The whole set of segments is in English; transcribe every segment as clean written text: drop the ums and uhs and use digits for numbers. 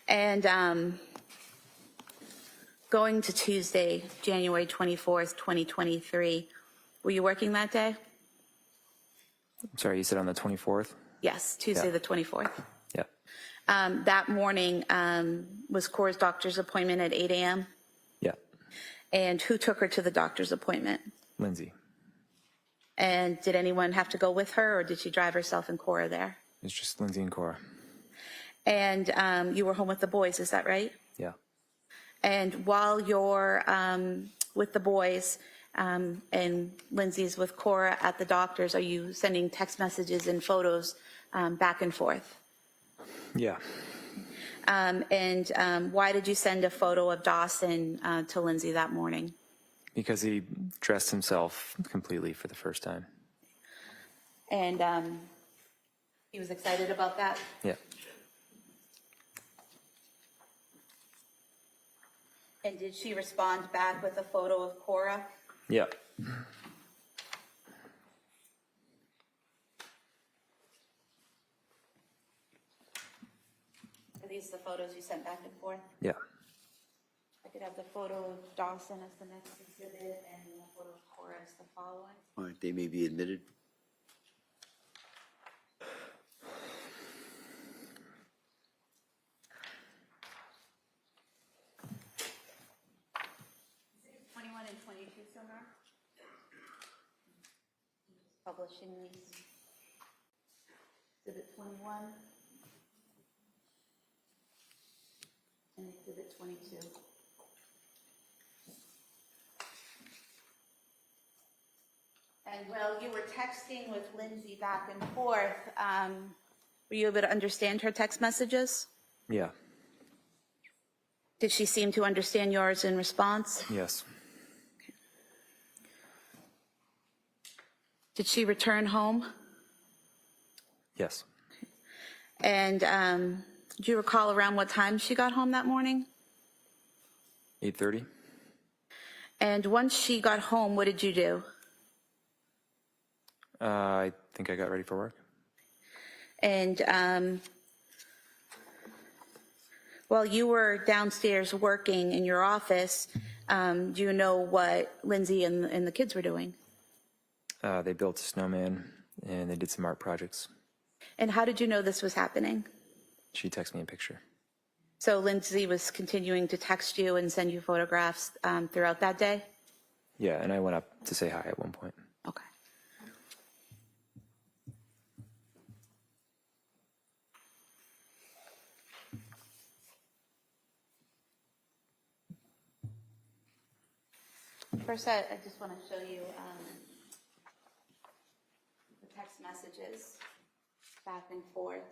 And going to Tuesday, January 24th, 2023, were you working that day? I'm sorry, you said on the 24th? Yes, Tuesday Yeah. the 24th. Yeah. That morning was Cora's doctor's appointment at 8 a.m. Yeah. And who took her to the doctor's appointment? Lindsay. And did anyone have to go with her, or did she drive herself and Cora there? It's just Lindsay and Cora. And you were home with the boys, is that right? Yeah. And while you're with the boys and Lindsay's with Cora at the doctor's, are you sending text messages and photos back and forth? Yeah. And why did you send a photo of Dawson to Lindsay that morning? Because he dressed himself completely for the first time. And he was excited about that? Yeah. And did she respond back with a photo of Cora? Yeah. Are these the photos you sent back and forth? Yeah. I could have the photo of Dawson as the next exhibit and the photo of Cora as the following. All right, they may be admitted. Exhibit 21 and 22 somewhere? Publishing these. Exhibit 21 and exhibit 22. And while you were texting with Lindsay back and forth, were you able to understand her text messages? Yeah. Did she seem to understand yours in response? Yes. Did she return home? Yes. And do you recall around what time she got home that morning? 8:30? And once she got home, what did you do? I think I got ready for work. And while you were downstairs working in your office, do you know what Lindsay and the kids were doing? They built a snowman and they did some art projects. And how did you know this was happening? She texted me a picture. So Lindsay was continuing to text you and send you photographs throughout that day? Yeah, and I went up to say hi at one point. Okay. First, I just want to show you the text messages back and forth.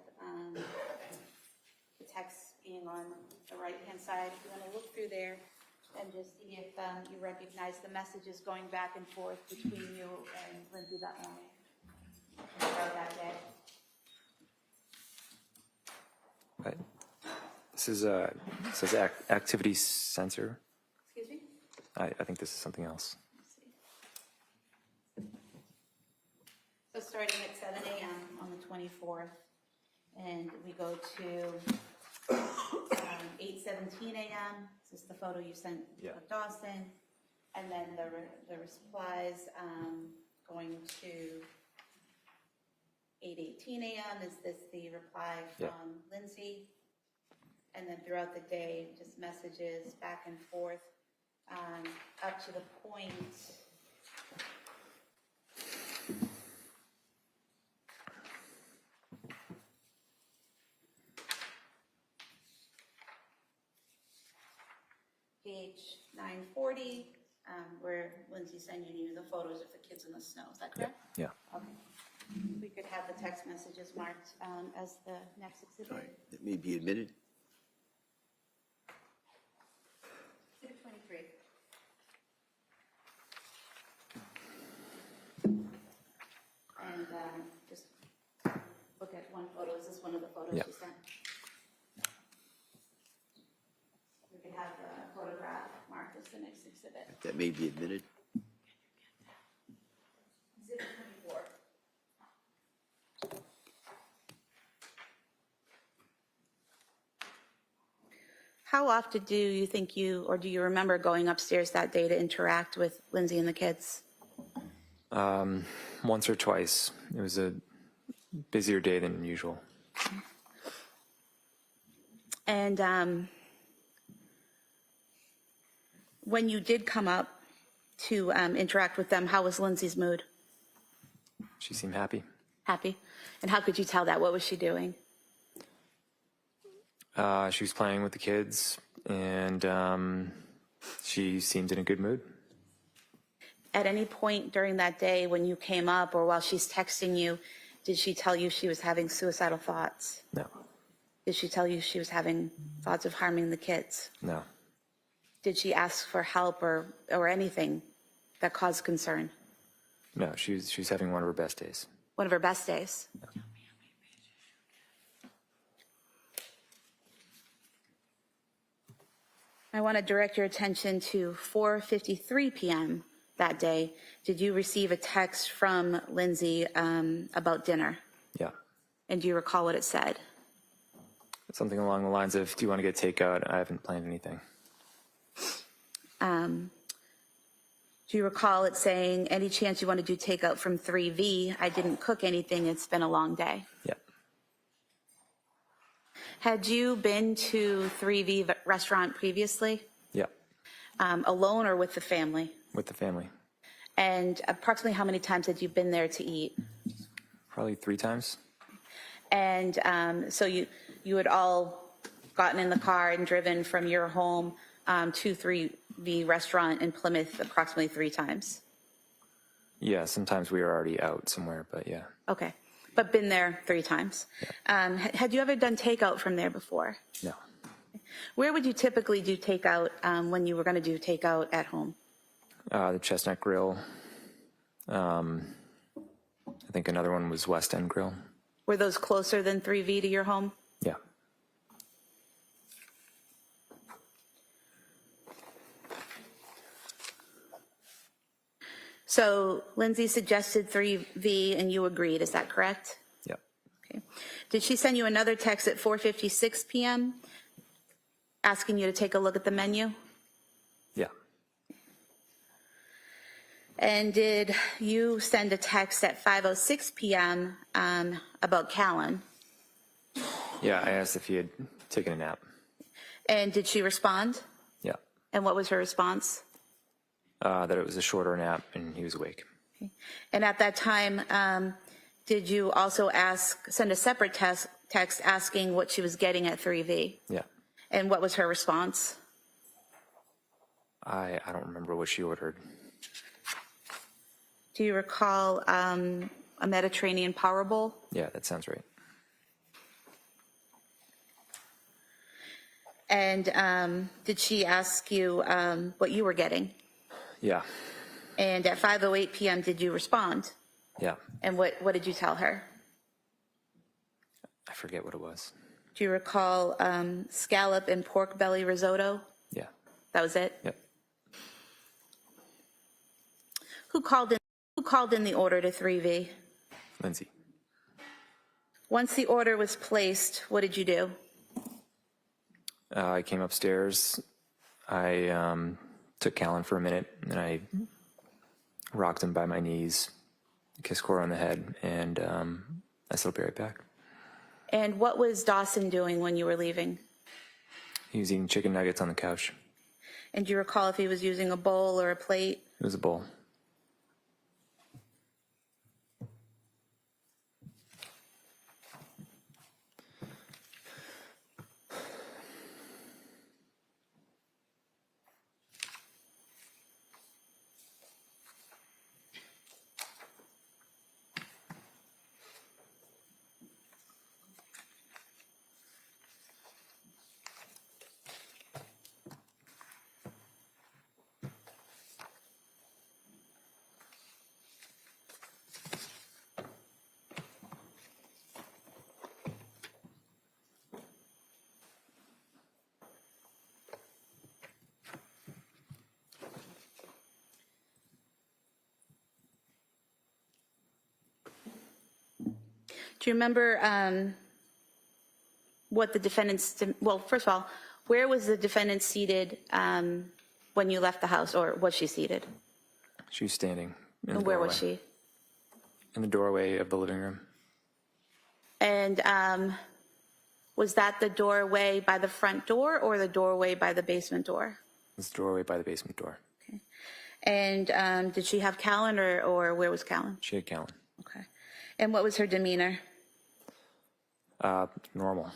The text being on the right-hand side. If you want to look through there and just see if you recognize the messages going back and forth between you and Lindsay that morning. Or that day. Right. This is says activity sensor. Excuse me? I think this is something else. So starting at 7 a.m. on the 24th, and we go to 8:17 a.m. This is the photo you sent of Dawson, and then the replies going to 8:18 a.m. Is this the reply from Lindsay? And then throughout the day, just messages back and forth up to the point. Page 940, where Lindsay's sending you the photos of the kids in the snow. Is that correct? Yeah. Okay. We could have the text messages marked as the next exhibit. All right, that may be admitted. Exhibit 23. And just look at one photo. Is this one of the photos Yeah. you sent? We could have the photograph marked as the next exhibit. That may be admitted. Exhibit 24. How often do you think or do you remember going upstairs that day to interact with Lindsay and the kids? Once or twice. It was a busier day than usual. And when you did come up to interact with them, how was Lindsay's mood? She seemed happy. Happy? And how could you tell that? What was she doing? She was playing with the kids, and she seemed in a good mood. At any point during that day when you came up or while she's texting you, did she tell you she was having suicidal thoughts? No. Did she tell you she was having thoughts of harming the kids? No. Did she ask for help or anything that caused concern? No, she was having one of her best days. One of her best days? No. I want to direct your attention to 4:53 p.m. that day. Did you receive a text from Lindsay about dinner? Yeah. And do you recall what it said? Something along the lines of, do you want to get takeout? I haven't planned anything. Do you recall it saying, any chance you want to do takeout from 3V? I didn't cook anything. It's been a long day. Yeah. Had you been to 3V restaurant previously? Yeah. Alone or with the family? With the family. And approximately how many times had you been there to eat? Probably 3 times. And so you had all gotten in the car and driven from your home to 3V restaurant in Plymouth approximately 3 times? Yeah, sometimes we were already out somewhere, but yeah. Okay, but been there 3 times. Yeah. Had you ever done takeout from there before? No. Where would you typically do takeout when you were going to do takeout at home? The Chestnut Grill. I think another one was West End Grill. Were those closer than 3V to your home? Yeah. So Lindsay suggested 3V and you agreed, is that correct? Yeah. Okay. Did she send you another text at 4:56 p.m. asking you to take a look at the menu? Yeah. And did you send a text at 5:06 p.m. About Callan? Yeah, I asked if he had taken a nap. And did she respond? Yeah. And what was her response? That it was a shorter nap and he was awake. Okay. And at that time, did you also send a separate text asking what she was getting at 3V? Yeah. And what was her response? I don't remember what she ordered. Do you recall a Mediterranean power bowl? Yeah, that sounds right. And did she ask you what you were getting? Yeah. And at 5:08 p.m., did you respond? Yeah. And what did you tell her? I forget what it was. Do you recall scallop and pork belly risotto? Yeah. That was it? Yep. Who called in the order to 3V? Lindsay. Once the order was placed, what did you do? I came upstairs. I took Callan for a minute, and I rocked him by my knees, kissed Cora on the head, and I said, I'll be right back. And what was Dawson doing when you were leaving? He was eating chicken nuggets on the couch. And do you recall if he was using a bowl or a plate? It was a bowl. Do you remember what the defendant's, well, first of all, Where was the defendant seated when you left the house, or was she seated? She was standing in the And where doorway. was she? In the doorway of the living room. And was that the doorway by the front door or the doorway by the basement door? It was the doorway by the basement door. Okay. And did she have Callan, or where was Callan? She had Callan. Okay. And what was her demeanor? Normal.